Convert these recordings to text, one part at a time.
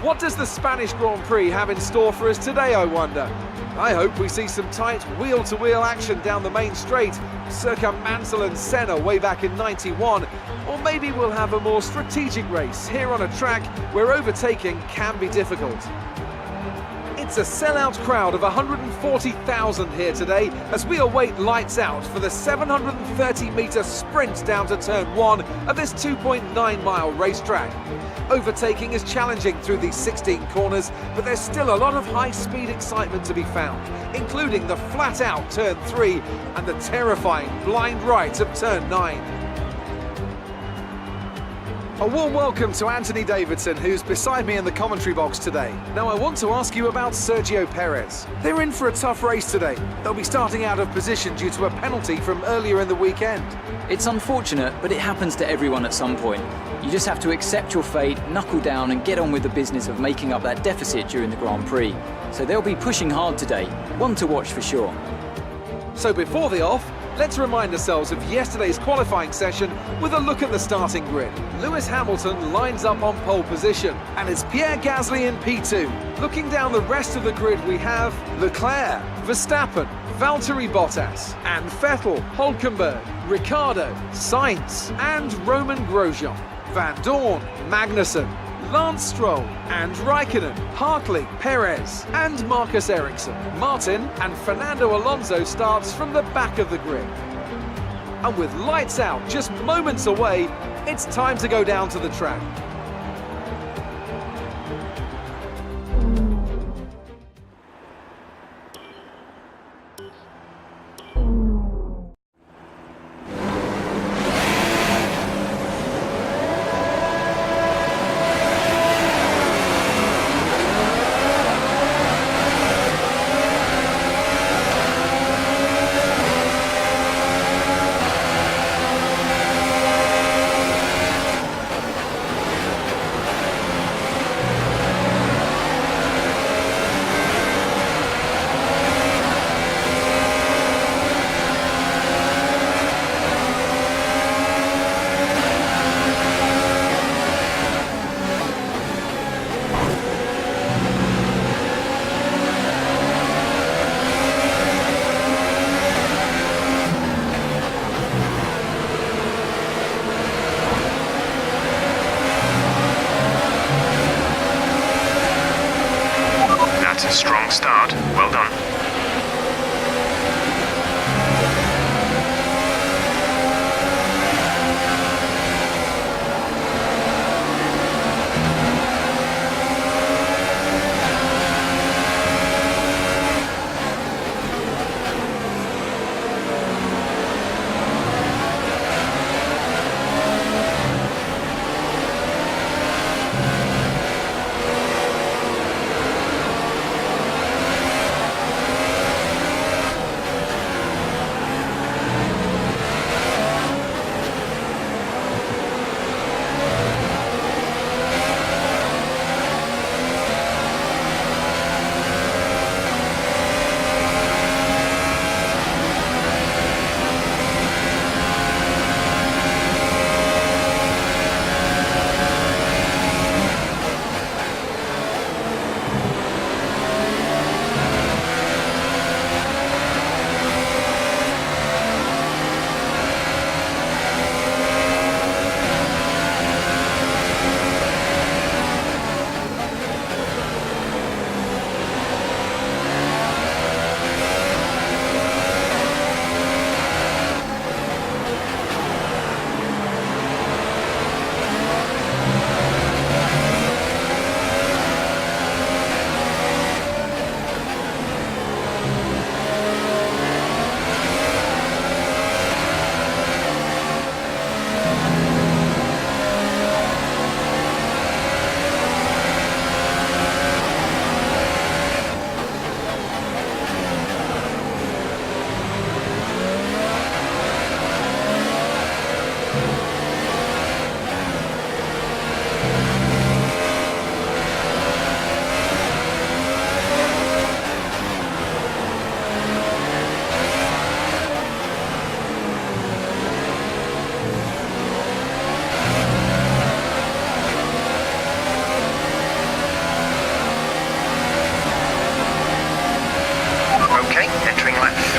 What does the Spanish Grand Prix have in store for us today, I wonder? I hope we see some tight wheel-to-wheel action down the main straight, circa Mansell and Senna way back in '91, or maybe we'll have a more strategic race here on a track where overtaking can be difficult. It's a sellout crowd of 140,000 here today as we await lights out for the 730-metre sprint down to turn 1 of this 2.9-mile racetrack. Overtaking is challenging through these 16 corners, but there's still a lot of high-speed excitement to be found, including the flat-out turn 3 and the terrifying blind right of turn 9. A warm welcome to Anthony Davidson, who's beside me in the commentary box today. Now I want to ask you about Sergio Perez. They're in for a tough race today. They'll be starting out of position due to a penalty from earlier in the weekend. It's unfortunate, but it happens to everyone at some point. You just have to accept your fate, knuckle down and get on with the business of making up that deficit during the Grand Prix. So they'll be pushing hard today, one to watch for sure. So before the off, let's remind ourselves of yesterday's qualifying session with a look at the starting grid. Lewis Hamilton lines up on pole position, and it's Pierre Gasly in P2. Looking down the rest of the grid, we have Leclerc, Verstappen, Valtteri Bottas, and Vettel, Hülkenberg, Ricciardo, Sainz, and Roman Grosjean, Van Dorn, Magnussen, Lance Stroll and Raikkonen, Hartley, Perez and Marcus Ericsson. Martin and Fernando Alonso starts from the back of the grid. And with lights out just moments away, it's time to go down to the track. That's a strong start. Well done.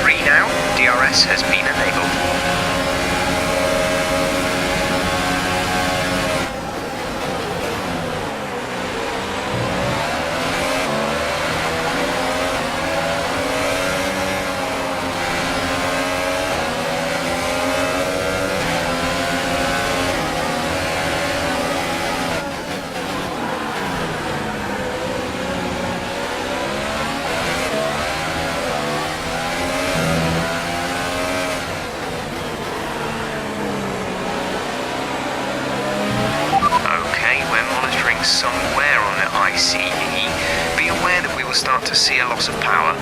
3 now. DRS has been enabled. Somewhere on the ICE, be aware that we will start to see a loss of power.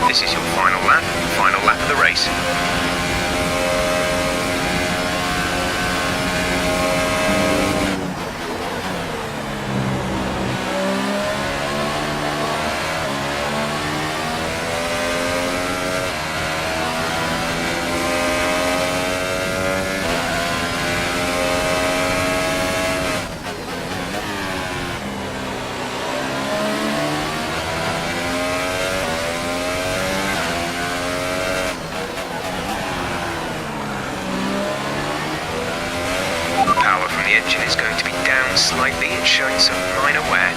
This is your final lap of the race. The engine is going to be down slightly and showing some minor wear.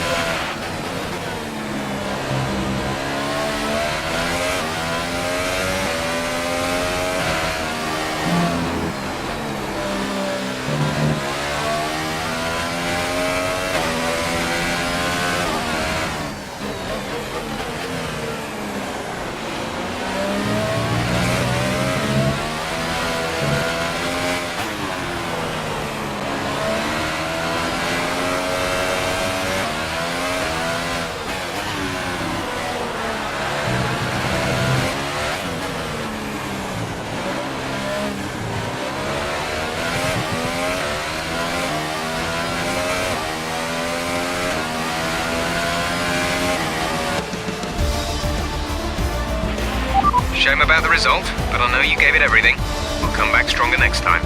Shame about the result, but I know you gave it everything. We'll come back stronger next time.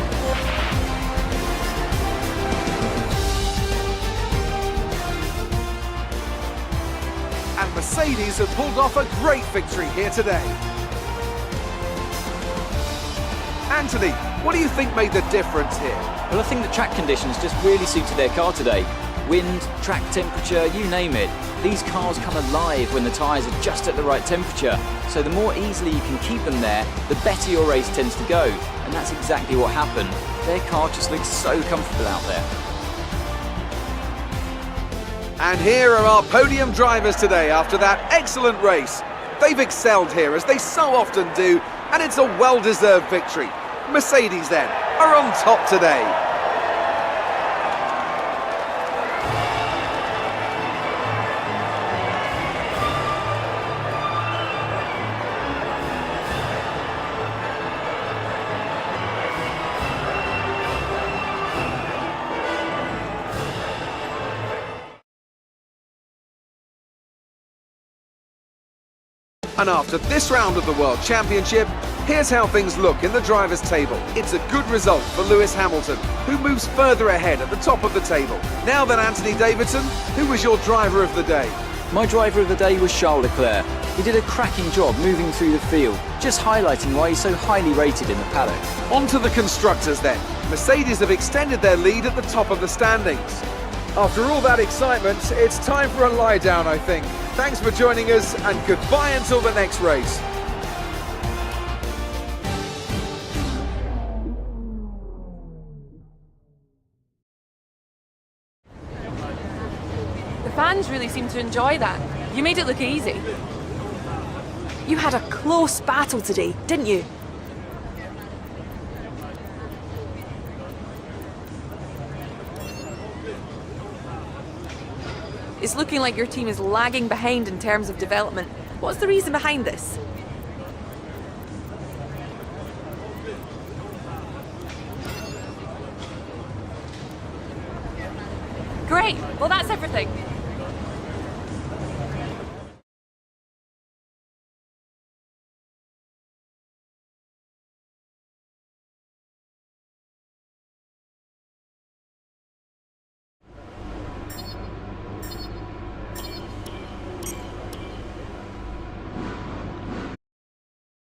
And Mercedes have pulled off a great victory here today. Anthony, what do you think made the difference here? Well, I think the track conditions just really suited their car today. Wind, track temperature, you name it. These cars come alive when the tyres are just at the right temperature. So the more easily you can keep them there, the better your race tends to go. And that's exactly what happened. Their car just looks so comfortable out there. And here are our podium drivers today after that excellent race. They've excelled here, as they so often do, and it's a well-deserved victory. Mercedes, then, are on top today. And after this round of the World Championship, here's how things look in the drivers' table. It's a good result for Lewis Hamilton, who moves further ahead at the top of the table. Now then, Anthony Davidson, who was your driver of the day? My driver of the day was Charles Leclerc. He did a cracking job moving through the field, just highlighting why he's so highly rated in the paddock. On to the constructors then. Mercedes have extended their lead at the top of the standings. After all that excitement, it's time for a lie down, I think. Thanks for joining us, and goodbye until the next race. The fans really seem to enjoy that. You made it look easy. You had a close battle today, didn't you? It's looking like your team is lagging behind in terms of development. What's the reason behind this? Great, well that's everything.